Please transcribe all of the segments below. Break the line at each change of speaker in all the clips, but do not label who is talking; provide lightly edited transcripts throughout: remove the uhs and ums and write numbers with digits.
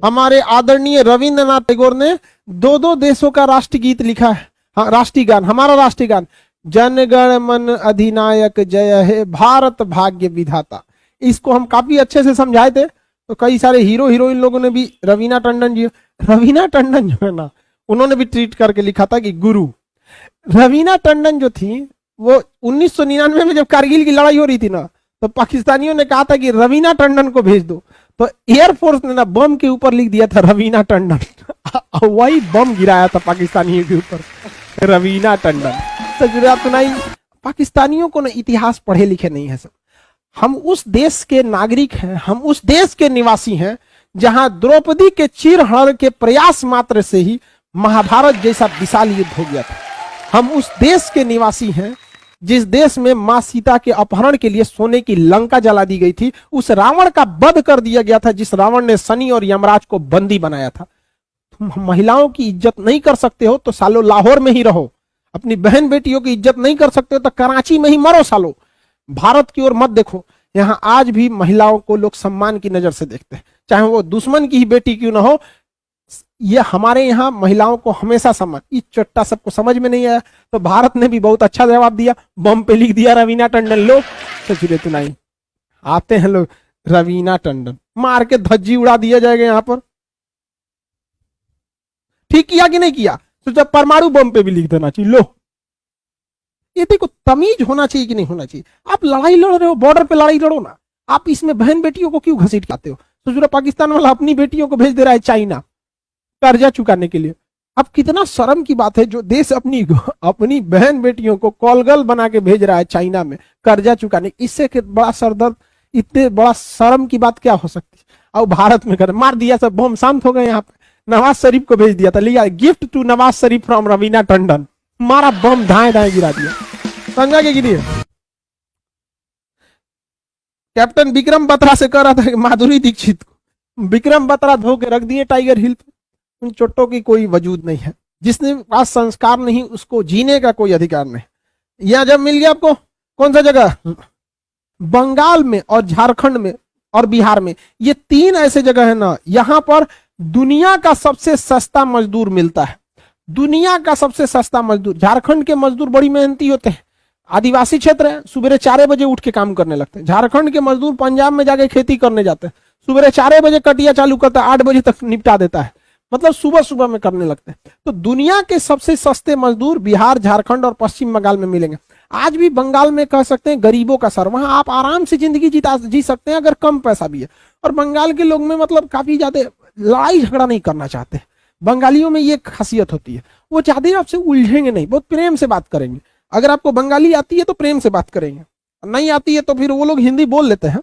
हमारे आदरणीय रविंद्रनाथ टैगोर ने दो दो देशों का राष्ट्रगीत लिखा है। हाँ, राष्ट्रीय गान, हमारा राष्ट्रीय गान, जन गण मन अधिनायक जय हे भारत भाग्य विधाता। इसको हम काफी अच्छे से समझाए थे, तो कई सारे हीरो हीरोइन लोगों ने भी, रवीना टंडन जो है ना, उन्होंने भी ट्वीट करके लिखा था कि गुरु। रवीना टंडन जो थी वो 1999 में जब कारगिल की लड़ाई हो रही थी ना, तो पाकिस्तानियों ने कहा था कि रवीना टंडन को भेज दो, तो एयरफोर्स ने ना बम के ऊपर लिख दिया था रवीना टंडन। वही बम गिराया था पाकिस्तानियों के ऊपर, रवीना टंडन। तो गुजरात नहीं, पाकिस्तानियों को ना इतिहास पढ़े लिखे नहीं है सब। हम उस देश के नागरिक हैं, हम उस देश के निवासी हैं जहां द्रौपदी के चीरहरण के प्रयास मात्र से ही महाभारत जैसा विशाल युद्ध हो गया था। हम उस देश के निवासी हैं जिस देश में मां सीता के अपहरण के लिए सोने की लंका जला दी गई थी, उस रावण का वध कर दिया गया था जिस रावण ने शनि और यमराज को बंदी बनाया था। तुम महिलाओं की इज्जत नहीं कर सकते हो तो सालो लाहौर में ही रहो, अपनी बहन बेटियों की इज्जत नहीं कर सकते हो तो कराची में ही मरो सालो, भारत की ओर मत देखो। यहां आज भी महिलाओं को लोग सम्मान की नजर से देखते हैं, चाहे वो दुश्मन की ही बेटी क्यों ना हो। ये हमारे यहाँ महिलाओं को हमेशा सम्मान, इस चट्टा सबको समझ में नहीं आया तो भारत ने भी बहुत अच्छा जवाब दिया, बम पे लिख दिया रवीना टंडन। लोग सचुरे तो नहीं आते हैं लोग, रवीना टंडन मार के धज्जी उड़ा दिया जाएगा यहाँ पर। ठीक किया कि नहीं किया? तो जब परमाणु बम पे भी लिख देना चाहिए। लो, ये देखो तमीज होना चाहिए कि नहीं होना चाहिए। आप लड़ाई लड़ रहे हो, बॉर्डर पे लड़ाई लड़ो ना, आप इसमें बहन बेटियों को क्यों घसीट लाते हो? तो पाकिस्तान वाला अपनी बेटियों को भेज दे रहा है चाइना कर्जा चुकाने के लिए। अब कितना शर्म की बात है, जो देश अपनी बहन बेटियों को कॉलगल बना के भेज रहा है चाइना में कर्जा चुकाने, इससे बड़ा सरदर्द, इतने बड़ा शर्म की बात क्या हो सकती है? और भारत में कर मार दिया, सब बम शांत हो गए। यहाँ पे नवाज शरीफ को भेज दिया था, लिया gift to Nawaz Sharif from Raveena Tandon, मारा बम धाए धाए गिरा दिया। समझा के गिरी। कैप्टन विक्रम बत्रा से कह रहा था कि माधुरी दीक्षित को विक्रम बत्रा धो के रख दिए टाइगर हिल पे। उन चोटों की कोई वजूद नहीं है, जिसने पास संस्कार नहीं उसको जीने का कोई अधिकार नहीं। यह जब मिल गया आपको, कौन सा जगह? बंगाल में और झारखंड में और बिहार में, ये तीन ऐसे जगह है ना, यहां पर दुनिया का सबसे सस्ता मजदूर मिलता है। दुनिया का सबसे सस्ता मजदूर। झारखंड के मजदूर बड़ी मेहनती होते हैं, आदिवासी क्षेत्र है, सुबह 4 बजे उठ के काम करने लगते हैं। झारखंड के मजदूर पंजाब में जाके खेती करने जाते हैं, सुबह 4 बजे कटिया चालू करता है, 8 बजे तक निपटा देता है, मतलब सुबह सुबह में करने लगते हैं। तो दुनिया के सबसे सस्ते मजदूर बिहार, झारखंड और पश्चिम बंगाल में मिलेंगे। आज भी बंगाल में कह सकते हैं गरीबों का सर, वहां आप आराम से जिंदगी जी सकते हैं अगर कम पैसा भी है। और बंगाल के लोग में मतलब काफी ज्यादा लड़ाई झगड़ा नहीं करना चाहते। बंगालियों में ये खासियत होती है, वो ज्यादा आपसे उलझेंगे नहीं, बहुत प्रेम से बात करेंगे। अगर आपको बंगाली आती है तो प्रेम से बात करेंगे, नहीं आती है तो फिर वो लोग हिंदी बोल लेते हैं,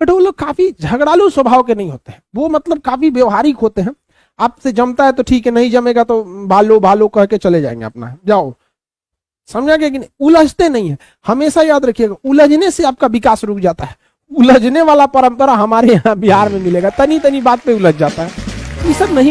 बट वो लोग काफी झगड़ालू स्वभाव के नहीं होते हैं। वो मतलब काफी व्यवहारिक होते हैं। आपसे जमता है तो ठीक है, नहीं जमेगा तो भालो भालो कह के चले जाएंगे, अपना जाओ। समझा गया कि नहीं? उलझते नहीं है। हमेशा याद रखिएगा, उलझने से आपका विकास रुक जाता है। उलझने वाला परंपरा हमारे यहाँ बिहार में मिलेगा, तनी तनी बात पे उलझ जाता है। ये सब नहीं।